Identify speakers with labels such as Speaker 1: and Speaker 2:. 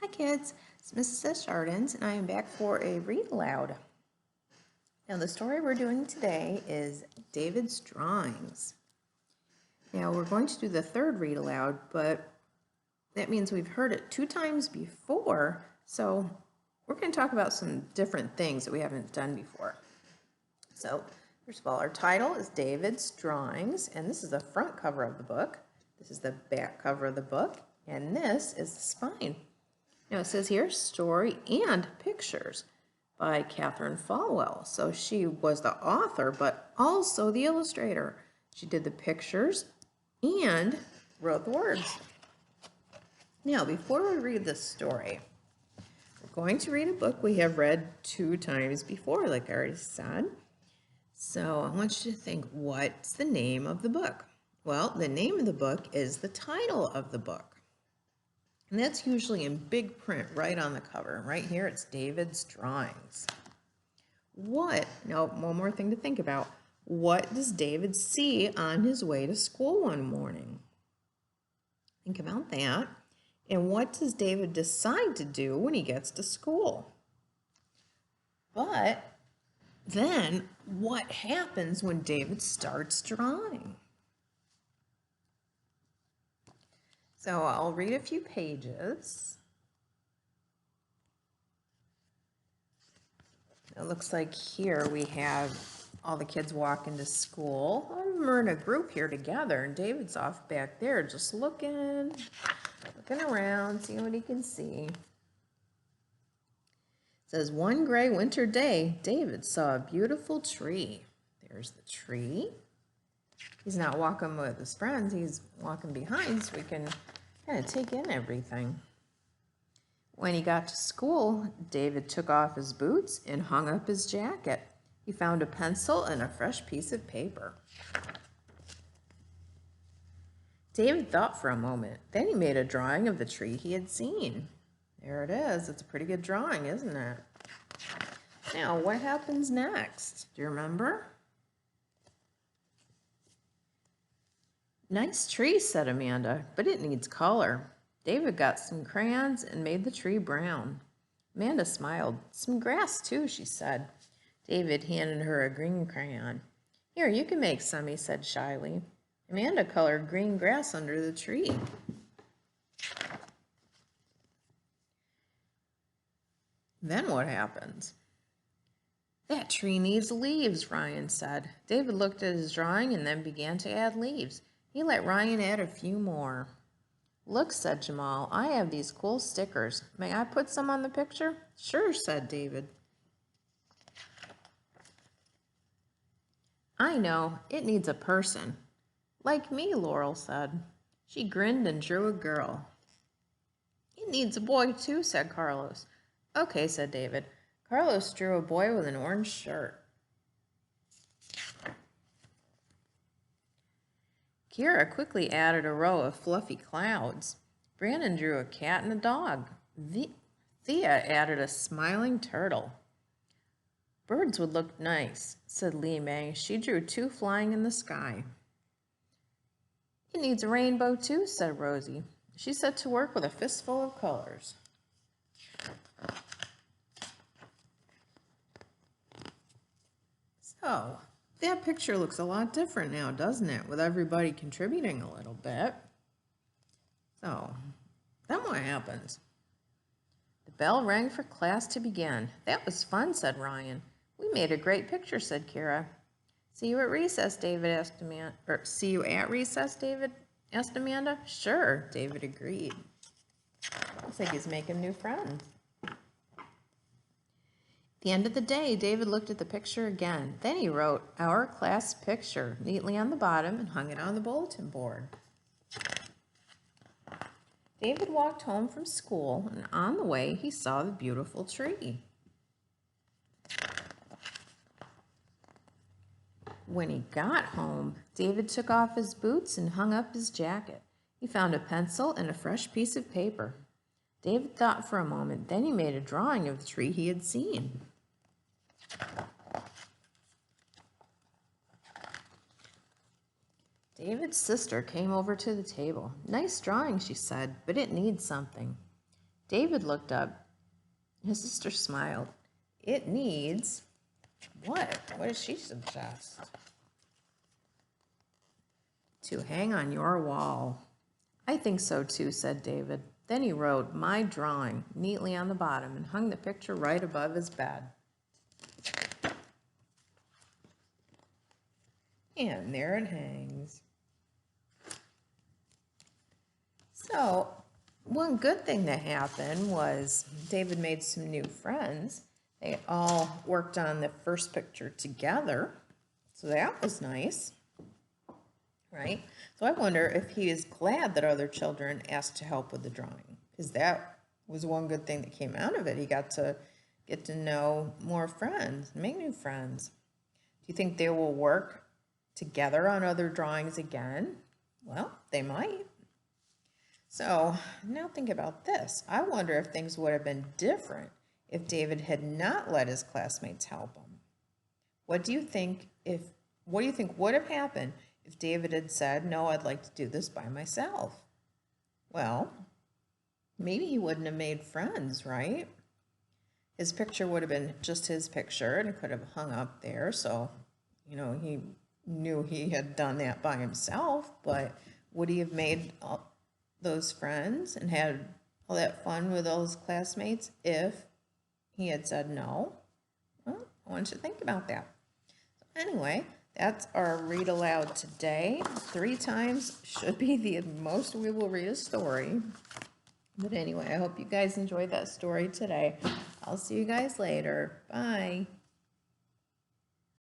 Speaker 1: kids, it's Mrs. Chardens, and I am back for a read aloud. Now the story we're doing today is David's Drawings. Now we're going to do the third read aloud, but that means we've heard it 2 times before, so we're going to talk about some different things that we haven't done before. So first of all, our title is David's Drawings, and this is the front cover of the book. This is the back cover of the book, and this is the spine. Now it says here, story and pictures by Catherine Falwell. So she was the author, but also the illustrator. She did the pictures and wrote the words. Now, before we read this story, we're going to read a book we have read 2 times before, like I already said. So I want you to think, what's the name of the book? Well, the name of the book is the title of the book. And that's usually in big print right on the cover. Right here, it's David's Drawings. Now, one more thing to think about. What does David see on his way to school one morning? Think about that. And what does David decide to do when he gets to school? But then, what happens when David starts drawing? So I'll read a few pages. It looks like here we have all the kids walking to school. All of them are in a group here together, and David's off back there just looking around, seeing what he can see. It says, one gray winter day, David saw a beautiful tree. There's the tree. He's not walking with his friends, he's walking behind so we can kind of take in everything. When he got to school, David took off his boots and hung up his jacket. He found a pencil and a fresh piece of paper. David thought for a moment. Then he made a drawing of the tree he had seen. There it is. It's a pretty good drawing, isn't it? Now, what happens next? Do you remember? Nice tree, said Amanda, but it needs color. David got some crayons and made the tree brown. Amanda smiled. Some grass, too, she said. David handed her a green crayon. Here, you can make some, he said shyly. Amanda colored green grass under the tree. Then what happens? That tree needs leaves, Ryan said. David looked at his drawing and then began to add leaves. He let Ryan add a few more. Look, said Jamal, I have these cool stickers. May I put some on the picture? Sure, said David. I know, it needs a person. Like me, Laurel said. She grinned and drew a girl. It needs a boy, too, said Carlos. Okay, said David. Carlos drew a boy with an orange shirt. Kira quickly added a row of fluffy clouds. Brandon drew a cat and a dog. Thea added a smiling turtle. Birds would look nice, said Lee May. She drew 2 flying in the sky. It needs a rainbow too, said Rosie. She set to work with a fistful of colors. So, that picture looks a lot different now, doesn't it? With everybody contributing a little bit. So, then what happens? The bell rang for class to begin. That was fun, said Ryan. We made a great picture, said Kira. See you at recess, David asked Amanda. See you at recess, David asked Amanda. Sure, David agreed. Looks like he's making new friends. At the end of the day, David looked at the picture again. Then he wrote, our class picture, neatly on the bottom and hung it on the bulletin board. David walked home from school, and on the way, he saw the beautiful tree. When he got home, David took off his boots and hung up his jacket. He found a pencil and a fresh piece of paper. David thought for a moment, then he made a drawing of the tree he had seen. David's sister came over to the table. Nice drawing, she said, but it needs something. David looked up. His sister smiled. It needs what? What does she suggest? To hang on your wall. I think so too, said David. Then he wrote my drawing neatly on the bottom and hung the picture right above his bed. And there it hangs. So, one good thing that happened was David made some new friends. They all worked on the first picture together. So that was nice, right? So I wonder if he is glad that other children asked to help with the drawing, because that was one good thing that came out of it. He got to get to know more friends, make new friends. Do you think they will work together on other drawings again? Well, they might. So now think about this. I wonder if things would have been different if David had not let his classmates help him. What do you think would have happened if David had said, no, I'd like to do this by myself? Well, maybe he wouldn't have made friends, right? His picture would have been just his picture and it could have hung up there. So, he knew he had done that by himself, but would he have made those friends and had all that fun with all his classmates if he had said no? Well, I want you to think about that. So anyway, that's our read aloud today. 3 times should be the most we will read a story. But anyway, I hope you guys enjoyed that story today. I'll see you guys later. Bye.